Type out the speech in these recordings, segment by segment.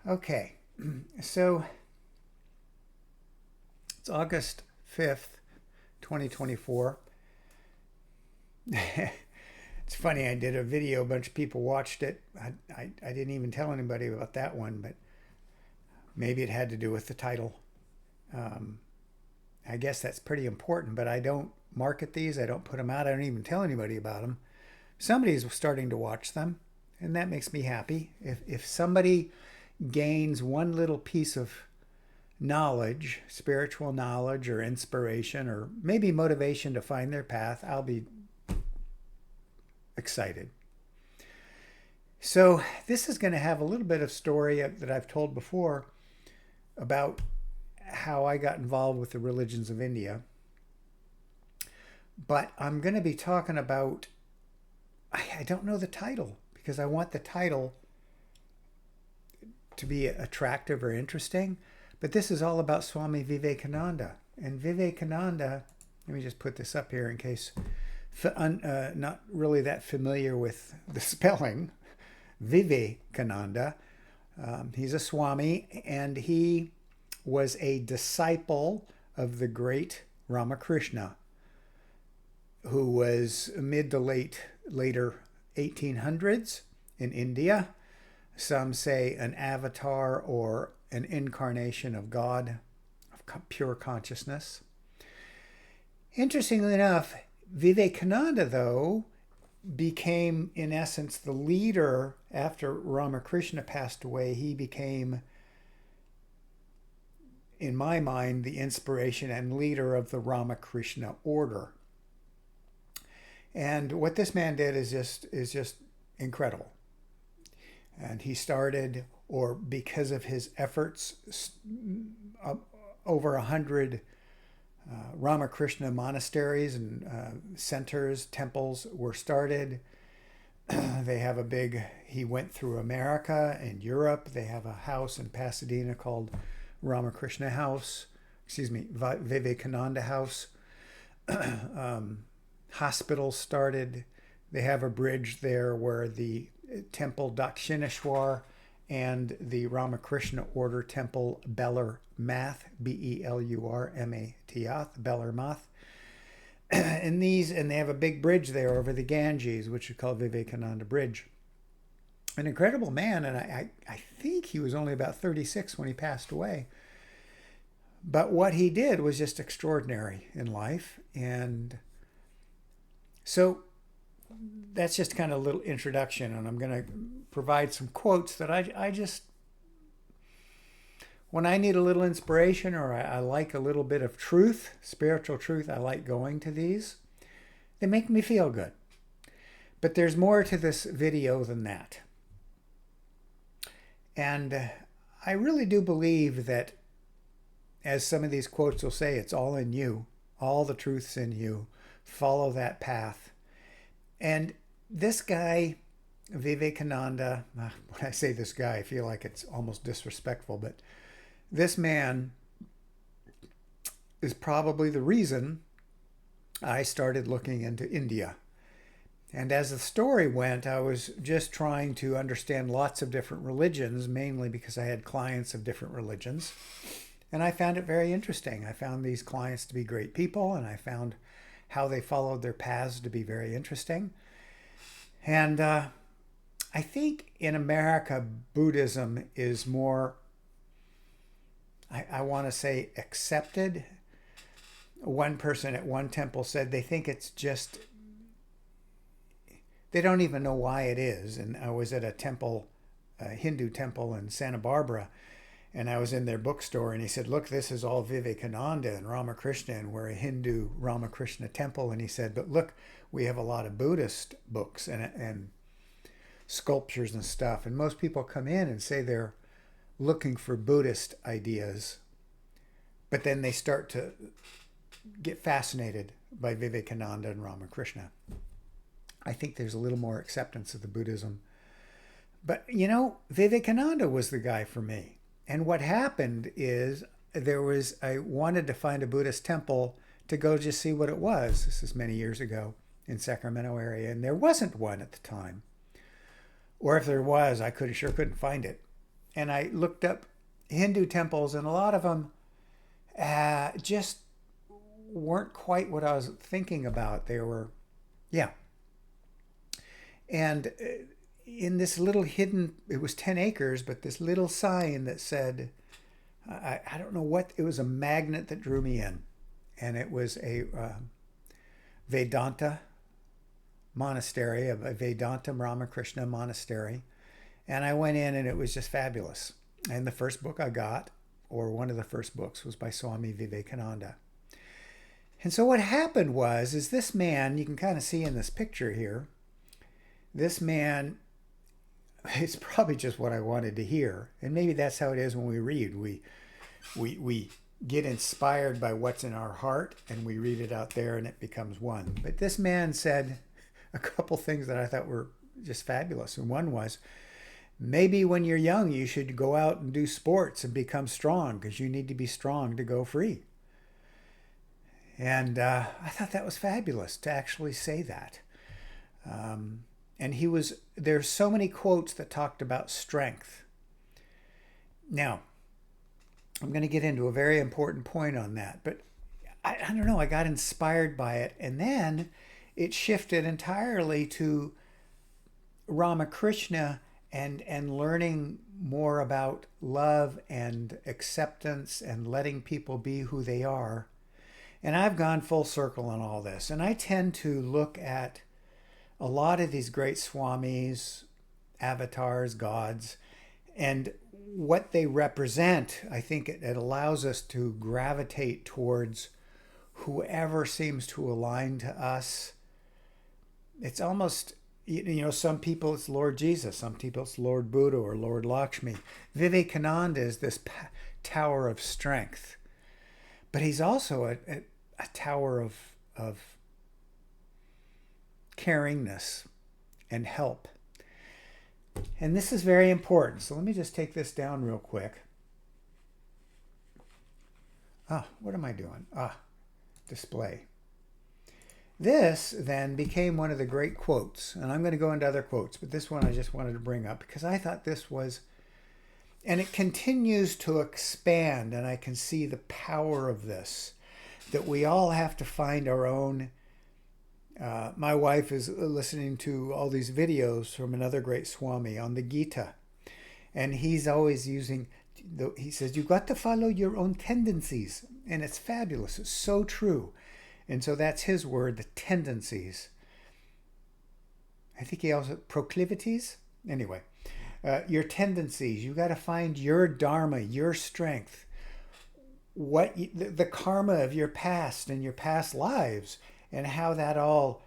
Okay, so it's August 5th, 2024. It's funny, I did a video, a bunch of people watched it. I didn't even tell anybody about that one, but maybe it had to do with the title. Um, I guess that's pretty important, but I don't market these, I don't put them out, I don't even tell anybody about them. Somebody's starting to watch them, and that makes me happy. If somebody gains one little piece of knowledge, spiritual knowledge or inspiration or maybe motivation to find their path, I'll be excited. So, this is going to have a little bit of story that I've told before about how I got involved with the religions of India. But I'm going to be talking about, I don't know the title because I want the title to be attractive or interesting. But this is all about Swami Vivekananda. And Vivekananda, let me just put this up here in case not really that familiar with the spelling. Vivekananda. He's a Swami, and he was a disciple of the great Ramakrishna, who was mid to later 1800s in India. Some say an avatar or an incarnation of God, of pure consciousness. Interestingly enough, Vivekananda, though, became, in essence, the leader after Ramakrishna passed away. He became, in my mind, the inspiration and leader of the Ramakrishna order. And what this man did is just incredible. And he started, or because of his efforts, over 100 Ramakrishna monasteries and centers, temples were started. They have a big, he went through America and Europe. They have a house in Pasadena called Ramakrishna House, Vivekananda House. Hospitals started. They have a bridge there where the temple Dakshineshwar and the Ramakrishna order temple Belur-Math, Belurmath, Belur-Math. And they have a big bridge there over the Ganges, which is called Vivekananda Bridge. An incredible man, and I think he was only about 36 when he passed away. But what he did was just extraordinary in life. And so that's just kind of a little introduction, and I'm going to provide some quotes that I just, when I need a little inspiration or I like a little bit of truth, spiritual truth, I like going to these. They make me feel good. But there's more to this video than that. And I really do believe that, as some of these quotes will say, it's all in you. All the truth's in you. Follow that path. And this guy, Vivekananda, when I say this guy, I feel like it's almost disrespectful, but this man is probably the reason I started looking into India. And as the story went, I was just trying to understand lots of different religions, mainly because I had clients of different religions. And I found it very interesting. I found these clients to be great people, and I found how they followed their paths to be very interesting. And I think in America, Buddhism is more, I want to say, accepted. One person at one temple said they think it's just, they don't even know why it is. And I was at a temple, a Hindu temple in Santa Barbara, and I was in their bookstore, and he said, look, this is all Vivekananda and Ramakrishna, and we're a Hindu Ramakrishna temple. And he said, but look, we have a lot of Buddhist books and sculptures and stuff. And most people come in and say they're looking for Buddhist ideas, but then they start to get fascinated by Vivekananda and Ramakrishna. I think there's a little more acceptance of the Buddhism. But, Vivekananda was the guy for me. And what happened is I wanted to find a Buddhist temple to go just see what it was. This is many years ago in Sacramento area, and there wasn't one at the time. Or if there was, I sure couldn't find it. and I looked up Hindu temples, and a lot of them just weren't quite what I was thinking about. They were, yeah. And in this little hidden, it was 10 acres, but this little sign that said, I don't know what, it was a magnet that drew me in. And it was a Vedanta monastery, a Vedanta Ramakrishna monastery. And I went in and it was just fabulous. And the first book I got, or one of the first books, was by Swami Vivekananda. And so what happened is this man, you can kind of see in this picture here, this man, it's probably just what I wanted to hear. And maybe that's how it is when we read. We get inspired by what's in our heart and we read it out there and it becomes one. But this man said a couple things that I thought were just fabulous. And one was, maybe when you're young, you should go out and do sports and become strong because you need to be strong to go free. And I thought that was fabulous to actually say that. And there's so many quotes that talked about strength. Now, I'm going to get into a very important point on that, but I don't know, I got inspired by it. And then it shifted entirely to Ramakrishna and learning more about love and acceptance and letting people be who they are. And I've gone full circle on all this. And I tend to look at a lot of these great swamis, avatars, gods, and what they represent. I think it allows us to gravitate towards whoever seems to align to us. It's almost, some people it's Lord Jesus, some people it's Lord Buddha or Lord Lakshmi. Vivekananda is this tower of strength, but he's also a tower of caringness and help. And this is very important. So let me just take this down real quick. What am I doing? Display. This then became one of the great quotes, and I'm going to go into other quotes, but this one I just wanted to bring up because I thought this was, and it continues to expand, and I can see the power of this, that we all have to find our own. My wife is listening to all these videos from another great Swami on the Gita, and he's always he says, you've got to follow your own tendencies, and it's fabulous. It's so true. And so that's his word, the tendencies. I think he also, proclivities? Anyway, your tendencies. You got to find your dharma, your strength, the karma of your past and your past lives, and how that all,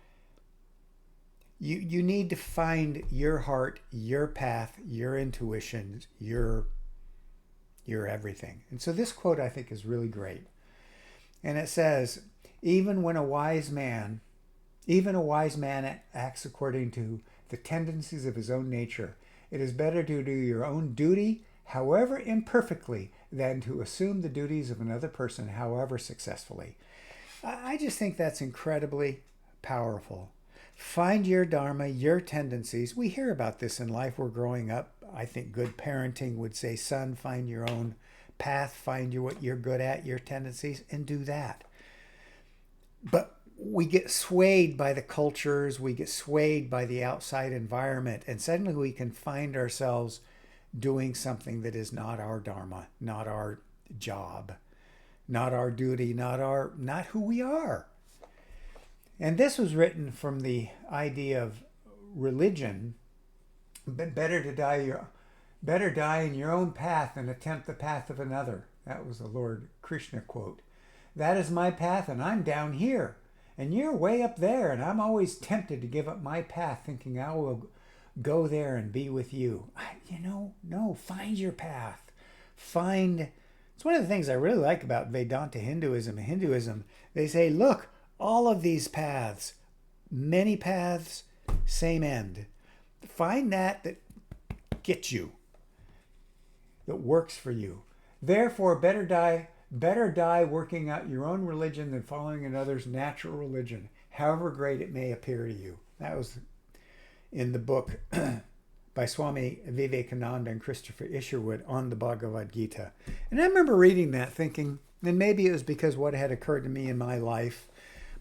you need to find your heart, your path, your intuition, your everything. And so this quote I think is really great. And it says, even a wise man acts according to the tendencies of his own nature. It is better to do your own duty, however imperfectly, than to assume the duties of another person, however successfully. I just think that's incredibly powerful. Find your dharma, your tendencies. We hear about this in life. We're growing up. I think good parenting would say, son, find your own path, find what you're good at, your tendencies, and do that. But we get swayed by the cultures, we get swayed by the outside environment, and suddenly we can find ourselves doing something that is not our dharma, not our job, not our duty, not who we are. And this was written from the idea of religion, but better die in your own path than attempt the path of another. That was a Lord Krishna quote. That is my path, and I'm down here, and you're way up there, and I'm always tempted to give up my path, thinking I will go there and be with you. No, find your path. It's one of the things I really like about Vedanta Hinduism. They say, look, all of these paths, many paths, same end. Find that gets you, that works for you. Therefore, better die working out your own religion than following another's natural religion, however great it may appear to you. That was in the book by Swami Vivekananda and Christopher Isherwood on the Bhagavad Gita. And I remember reading that thinking, and maybe it was because what had occurred to me in my life,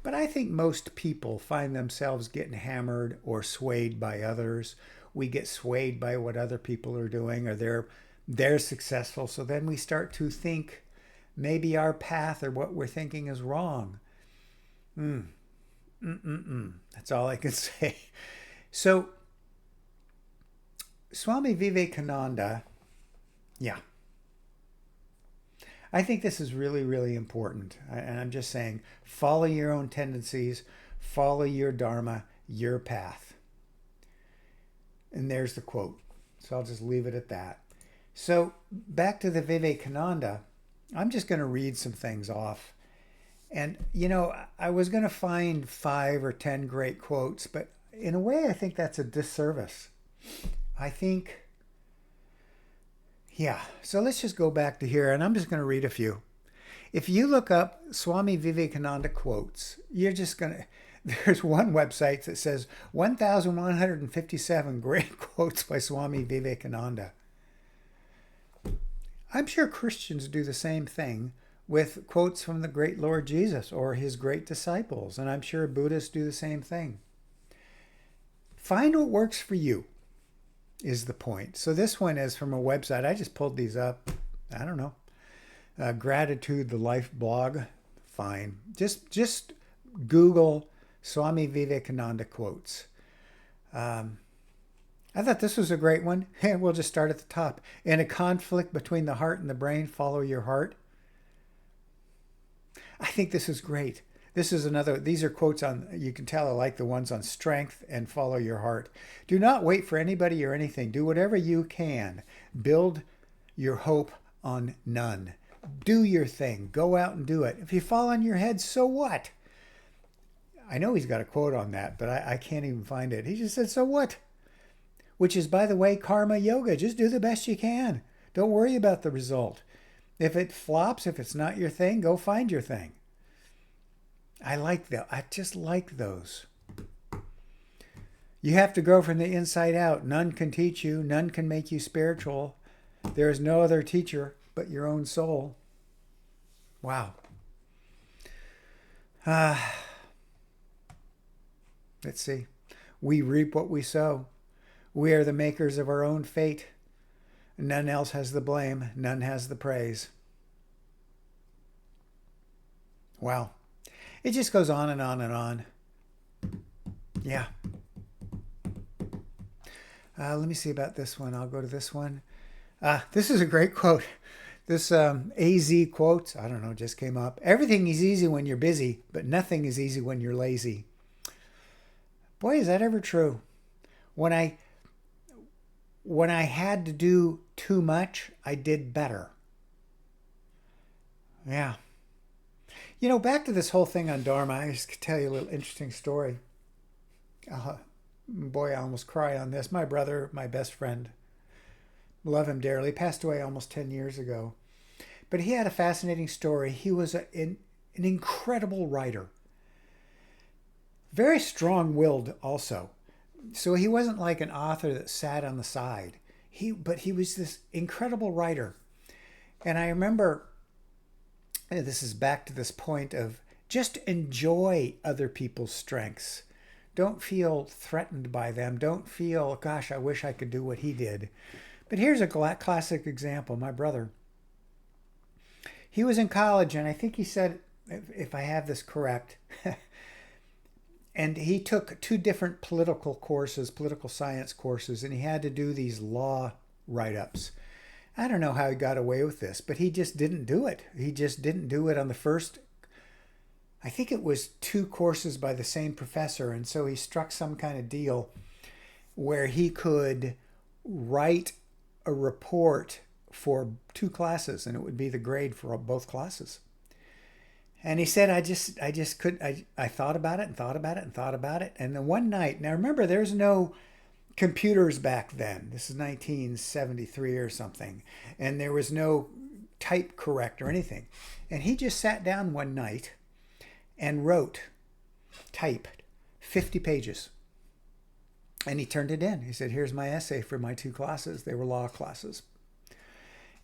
but I think most people find themselves getting hammered or swayed by others. We get swayed by what other people are doing, or they're successful. So then we start to think maybe our path or what we're thinking is wrong. That's all I can say. So Swami Vivekananda, yeah. I think this is really, really important. And I'm just saying, follow your own tendencies, follow your dharma, your path. And there's the quote. So I'll just leave it at that. So back to the Vivekananda, I'm just going to read some things off. And, you know, I was going to find 5 or 10 great quotes, but in a way, I think that's a disservice. I think, yeah. So let's just go back to here, and I'm just going to read a few. If you look up Swami Vivekananda quotes, you're just going to, there's one website that says 1,157 great quotes by Swami Vivekananda. I'm sure Christians do the same thing with quotes from the great Lord Jesus or his great disciples, and I'm sure Buddhists do the same thing. Find what works for you is the point. So this one is from a website. I just pulled these up. I don't know. Gratitude, the Life blog. Fine. Just Google Swami Vivekananda quotes. I thought this was a great one. We'll just start at the top. In a conflict between the heart and the brain, follow your heart. I think this is great. This is another, these are quotes on, you can tell I like the ones on strength and follow your heart. Do not wait for anybody or anything. Do whatever you can. Build your hope on none. Do your thing. Go out and do it. If you fall on your head, so what? I know he's got a quote on that, but I can't even find it. He just said, so what? Which is, by the way, karma yoga. Just do the best you can. Don't worry about the result. If it flops, if it's not your thing, go find your thing. I like that. I just like those. You have to grow from the inside out. None can teach you. None can make you spiritual. There is no other teacher but your own soul. Wow. Let's see. We reap what we sow. We are the makers of our own fate. None else has the blame. None has the praise. Wow. It just goes on and on and on. Yeah. Let me see about this one. I'll go to this one. This is a great quote. This AZ quote, I don't know, just came up. Everything is easy when you're busy, but nothing is easy when you're lazy. Boy, is that ever true. When I had to do too much, I did better. Yeah. You know, back to this whole thing on Dharma, I just could tell you a little interesting story. Boy, I almost cry on this. My brother, my best friend, love him dearly, passed away almost 10 years ago. But he had a fascinating story. He was an incredible writer. Very strong-willed also. So he wasn't like an author that sat on the side. But he was this incredible writer. And I remember, this is back to this point of just enjoy other people's strengths. Don't feel threatened by them. Don't feel, gosh, I wish I could do what he did. But here's a classic example. My brother, he was in college, and I think he said, if I have this correct, and he took 2 different political courses, political science courses, and he had to do these law write-ups. I don't know how he got away with this, but he just didn't do it. He just didn't do it on the first, I think it was 2 courses by the same professor, and so he struck some kind of deal where he could write a report for 2 classes, and it would be the grade for both classes. And he said, I just couldn't, I thought about it and thought about it and thought about it. And then one night, now remember, there's no computers back then. This is 1973 or something. And there was no type correct or anything. And he just sat down one night and typed 50 pages. And he turned it in. He said, here's my essay for my 2 classes. They were law classes.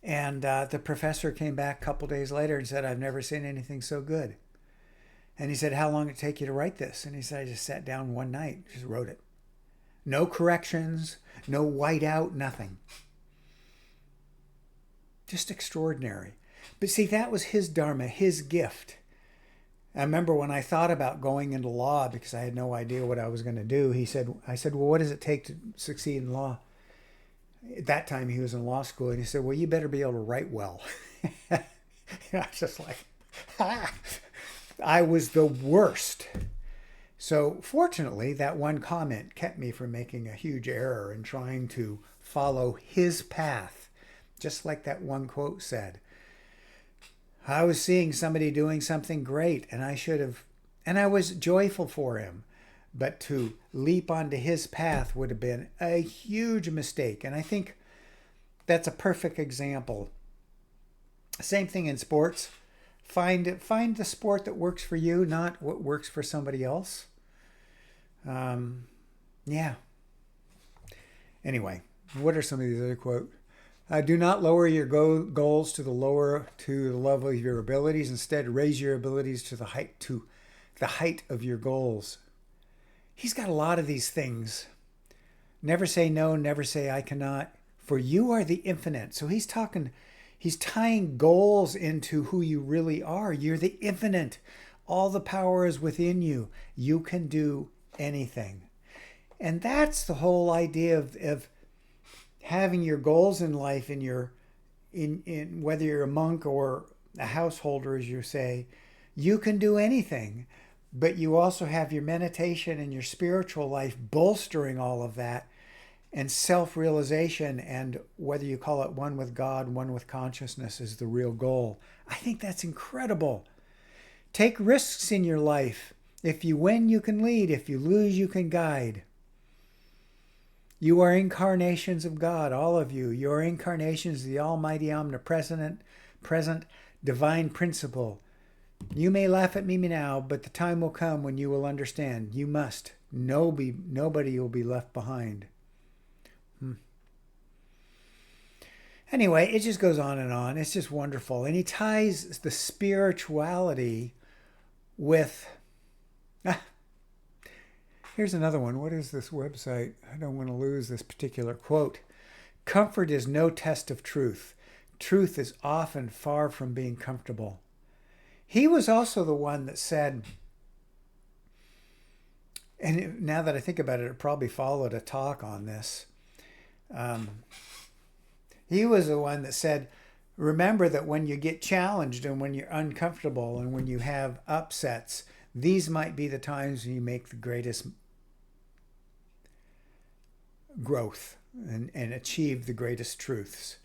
And the professor came back a couple days later and said, I've never seen anything so good. And he said, how long did it take you to write this? And he said, I just sat down one night, just wrote it. No corrections, no whiteout, nothing. Just extraordinary. But see, that was his dharma, his gift. I remember when I thought about going into law because I had no idea what I was going to do. I said, well, what does it take to succeed in law? At that time, he was in law school, and he said, well, you better be able to write well. I was just like, I was the worst. So fortunately, that one comment kept me from making a huge error in trying to follow his path, just like that one quote said. I was seeing somebody doing something great, and I was joyful for him. But to leap onto his path would have been a huge mistake. And I think that's a perfect example. Same thing in sports. Find the sport that works for you, not what works for somebody else. Yeah. Anyway, what are some of these other quotes? Do not lower your goals to the level of your abilities. Instead, raise your abilities to the height of your goals. He's got a lot of these things. Never say no, never say I cannot, for you are the infinite. So he's tying goals into who you really are. You're the infinite. All the power is within you. You can do anything. And that's the whole idea of having your goals in life in whether you're a monk or a householder, as you say. You can do anything. But you also have your meditation and your spiritual life bolstering all of that, and self-realization, and whether you call it one with God, one with consciousness, is the real goal. I think that's incredible. Take risks in your life. If you win, you can lead. If you lose, you can guide. You are incarnations of God, all of you. You are incarnations of the Almighty, omnipresent, present, divine principle. You may laugh at me now, but the time will come when you will understand. You must. Nobody will be left behind. Anyway, it just goes on and on. It's just wonderful. And he ties the spirituality with... Here's another one. What is this website? I don't want to lose this particular quote. Comfort is no test of truth. Truth is often far from being comfortable. He was also the one that said, and now that I think about it, it probably followed a talk on this. He was the one that said, remember that when you get challenged and when you're uncomfortable and when you have upsets, these might be the times when you make the greatest growth and achieve the greatest truths.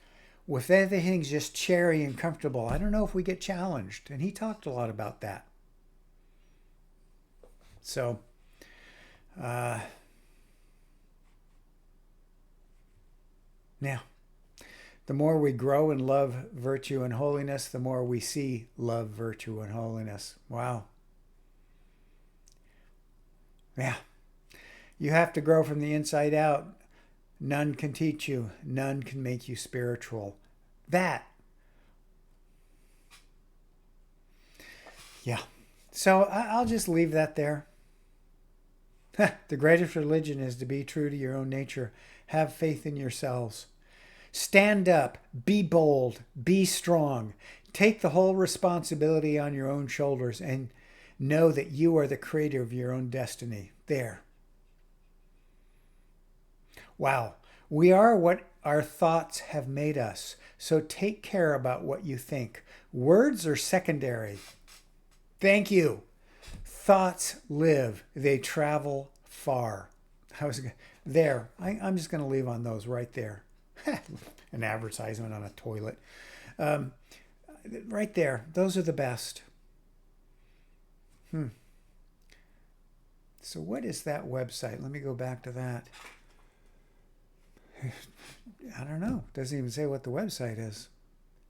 If everything's just cherry and comfortable, I don't know if we get challenged. And he talked a lot about that. So, now, the more we grow in love, virtue, and holiness, the more we see love, virtue, and holiness. Wow. Yeah. You have to grow from the inside out. None can teach you. None can make you spiritual. That. Yeah. So I'll just leave that there. The greatest religion is to be true to your own nature. Have faith in yourselves. Stand up. Be bold. Be strong. Take the whole responsibility on your own shoulders and know that you are the creator of your own destiny. There. Wow, we are what our thoughts have made us. So take care about what you think. Words are secondary. Thank you. Thoughts live. They travel far. I'm just going to leave on those right there. An advertisement on a toilet. Right there. Those are the best. So what is that website? Let me go back to that. I don't know. Doesn't even say what the website is.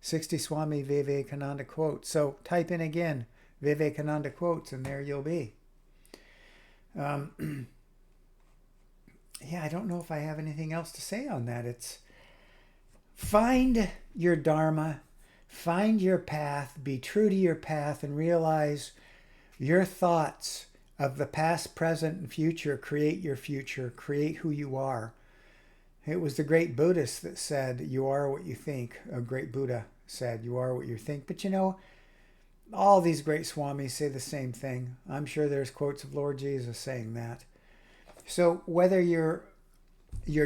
60 Swami Vivekananda quotes. So type in again Vivekananda quotes and there you'll be. yeah, I don't know if I have anything else to say on that. It's find your dharma, find your path, be true to your path, and realize your thoughts of the past, present, and future create your future, create who you are. It was the great Buddhist that said, "You are what you think." A great Buddha said, "You are what you think." But you know, all these great swamis say the same thing. I'm sure there's quotes of Lord Jesus saying that. So whether your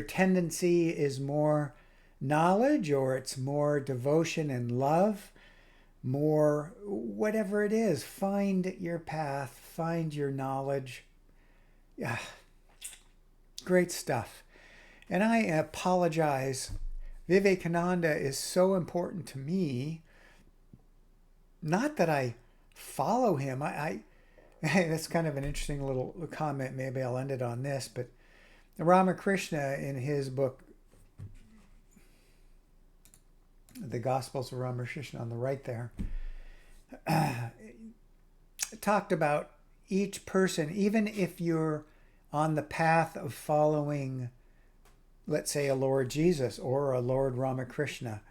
tendency is more knowledge or it's more devotion and love, more whatever it is, find your path, find your knowledge. Yeah, great stuff. And I apologize. Vivekananda is so important to me. Not that I follow him. That's kind of an interesting little comment. Maybe I'll end it on this. But Ramakrishna, in his book, The Gospels of Ramakrishna, on the right there, talked about each person, even if you're on the path of following, let's say, a Lord Jesus or a Lord Ramakrishna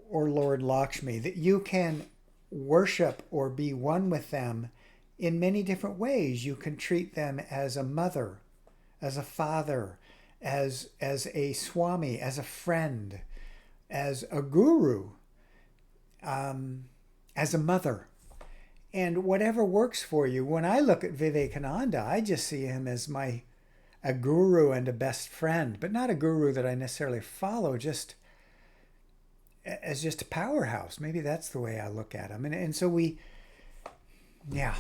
or Lord Lakshmi, that you can worship or be one with them in many different ways. You can treat them as a mother, as a father, as a swami, as a friend, as a guru, as a mother. And whatever works for you. When I look at Vivekananda, I just see him as a guru and a best friend, but not a guru that I necessarily follow, just as just a powerhouse. Maybe that's the way I look at him. And so yeah.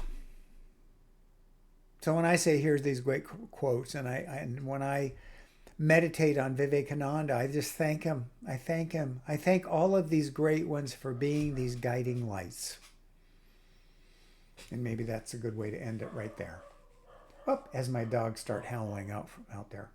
So when I say here's these great quotes, and when I meditate on Vivekananda, I just thank him. I thank him. I thank all of these great ones for being these guiding lights. And maybe that's a good way to end it right there. Oh, as my dogs start howling out there.